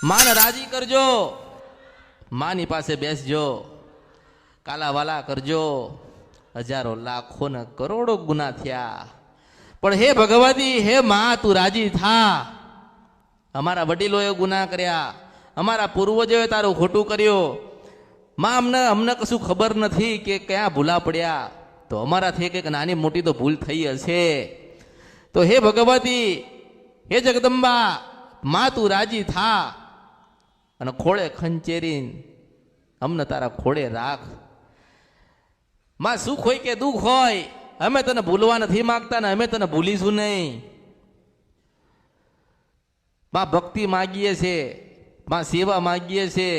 માને રાજી કરજો, માની પાસે બેસજો, કાલાવાલા કરજો. હજારો લાખો ને કરોડો ગુના થયા, પણ હે ભગવતી, હે માં, તું રાજી થા. અમારા વડીલોએ ગુના કર્યા, અમારા પૂર્વજોએ તારું ખોટું કર્યું. માં, અમને કશું ખબર નથી કે ક્યાં ભૂલા પડ્યા, તો અમારાથી કંઈક નાની મોટી તો ભૂલ થઈ હશે. તો હે ભગવતી, હે જગદંબા માં, તું રાજી થા અને ખોળે ખંચેરીને અમને તારા ખોળે રાખ. માં, સુખ હોય કે દુઃખ હોય, અમે તને ભૂલવા નથી માંગતા ને અમે તને ભૂલીશું નહીં. માં, ભક્તિ માગીએ છે, માં સેવા માગીએ છે,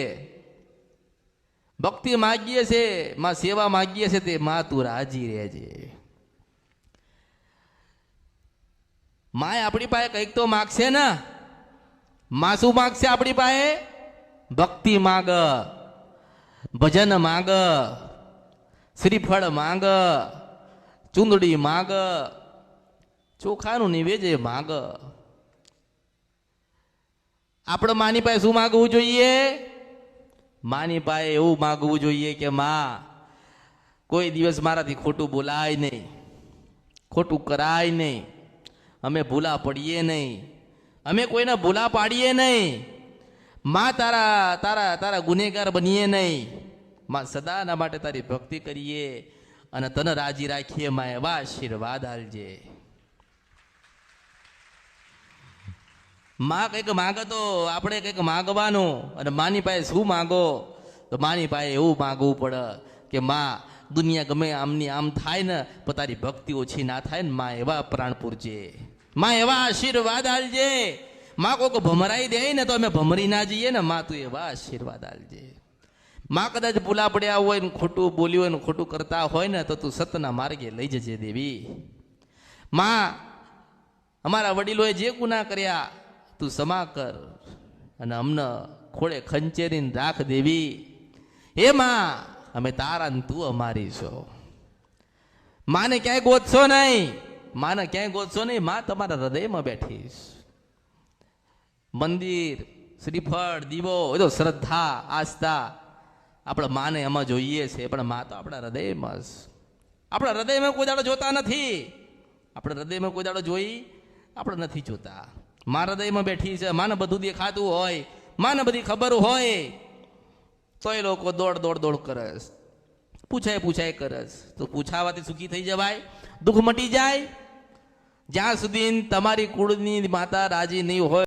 ભક્તિ માગીએ છે, માં સેવા માગીએ છે, તે માં તું રાજી રહેજે. માય આપણી પાસે કંઈક તો માગશે ને. માં શું માગશે આપણી પાસે? ભક્તિ માગ, ભજન માગ, શ્રીફળ માગ, ચુંદડી માગ, ચોખાનું નિવેદ્ય માગ. આપણે માની પાસે શું માગવું જોઈએ? માની પાસે એવું માગવું જોઈએ કે માં, કોઈ દિવસ મારાથી ખોટું બોલાય નહીં, ખોટું કરાય નહીં, અમે ભૂલા પડીએ નહીં, અમે કોઈને ભૂલા પાડીએ નહીં. માં, તારા તારા તારા ગુનેગાર બનીએ નહીં. માં, સદાના માટે તારી ભક્તિ કરીએ અને તને રાજી રાખીએ. માં, એવા આશીર્વાદ આલજે. માં કંઈક માગે તો આપણે કંઈક માગવાનું. અને માની પાસે શું માગો? તો માની પાસે એવું માગવું પડે કે માં, દુનિયા ગમે આમની આમ થાય ને, પણ તારી ભક્તિ ઓછી ના થાય ને. માં, એવા પ્રાણ પૂરજે. માં, એવા આશીર્વાદ આલજે. માં, કોઈક ભમરાઈ દે ને તો અમે ભમરી ના જઈએ ને. માં, તું એવા આશીર્વાદ આલજે. માં, કદાચ ભૂલા પડ્યા હોય ને, ખોટું બોલ્યું હોય ને, ખોટું કરતા હોય ને, તો તું સતના માર્ગે લઈ જજે દેવી. માં, અમારા વડીલોએ જે ગુના કર્યા તું ક્ષમા કર અને અમને ખોળે ખંચેરીને રાખ દેવી. હે માં, અમે તારા ને તું અમારી છો. માને ક્યાંય ગોતશો નહીં, માને ક્યાંય ગોતશો નહીં. માં, તમારા હૃદયમાં બેઠીશ. મંદિર, શ્રીફળ, દીવો, એ તો શ્રદ્ધા, આસ્થા આપણે માને એમાં જોઈએ છે, પણ માં તો આપણા હૃદયમાં. આપણા હૃદયમાં કોઈ દાડો જોતા નથી. આપણે હૃદયમાં કોઈ દાડો જોઈ આપણે નથી જોતા. મારા હૃદયમાં બેઠી છે. માને બધું દેખાતું હોય, માને બધી ખબર હોય, તો એ લોકો દોડ દોડ દોડ કરે, પૂછાય પૂછાય કરે. તો પૂછાવાથી સુખી થઈ જવાય, દુઃખ મટી જાય. જ્યાં સુધી તમારી કુળની માતા રાજી નહીં હોય